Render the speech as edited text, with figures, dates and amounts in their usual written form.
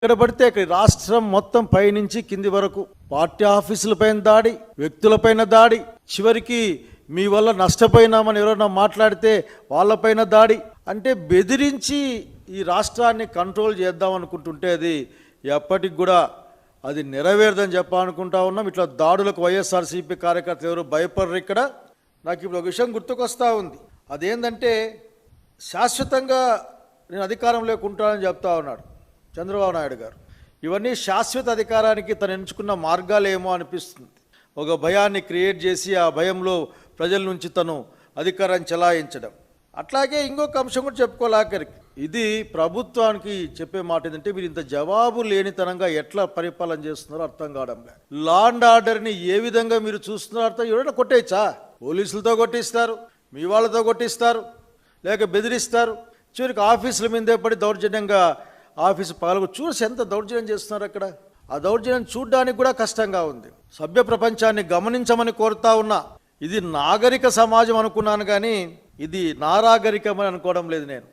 ఎక్కడ పడితే అక్కడ రాష్ట్రం మొత్తం పైనుంచి కింది వరకు పార్టీ ఆఫీసులపైన దాడి, వ్యక్తులపైన దాడి, చివరికి మీ వల్ల నష్టపోయినామని ఎవరైనా మాట్లాడితే వాళ్ళపైన దాడి. అంటే బెదిరించి ఈ రాష్ట్రాన్ని కంట్రోల్ చేద్దాం అనుకుంటుంటే అది ఎప్పటికి కూడా అది నెరవేరదని చెప్పాలనుకుంటా ఉన్నాం. ఇట్లా దాడులకు వైఎస్ఆర్సీపీ కార్యకర్తలు ఎవరు భయపడరు. ఇక్కడ నాకు ఇప్పుడు ఒక విషయం గుర్తుకొస్తూ ఉంది. అదేంటంటే శాశ్వతంగా నేను అధికారంలోకి ఉంటానని చెప్తా ఉన్నాడు చంద్రబాబు నాయుడు గారు. ఇవన్నీ శాశ్వత అధికారానికి తను ఎంచుకున్న మార్గాలు ఏమో అనిపిస్తుంది. ఒక భయాన్ని క్రియేట్ చేసి ఆ భయంలో ప్రజల నుంచి తను అధికారాన్ని చెలాయించడం. అట్లాగే ఇంకొక అంశం కూడా చెప్పుకోవాలి ఆఖరికి. ఇది ప్రభుత్వానికి చెప్పే మాట ఏంటంటే మీరు ఇంత జవాబు లేనితనంగా ఎట్లా పరిపాలన చేస్తున్నారో అర్థం కావడం లేదు. లా అండ్ ఆర్డర్ని ఏ విధంగా మీరు చూస్తున్నారో అర్థం. ఎవరైనా కొట్టేయచ్చా? పోలీసులతో కొట్టిస్తారు, మీ వాళ్ళతో కొట్టిస్తారు, లేక బెదిరిస్తారు, చివరికి ఆఫీసుల మీదే పడి దౌర్జన్యంగా ఆఫీసు పగలకు చూసి ఎంత దౌర్జన్యం చేస్తున్నారు అక్కడ. ఆ దౌర్జన్యం చూడడానికి కూడా కష్టంగా ఉంది. సభ్య ప్రపంచాన్ని గమనించమని కోరుతా ఉన్నా. ఇది నాగరిక సమాజం అనుకున్నాను కానీ ఇది నారాగరికమని అనుకోవడం లేదు నేను.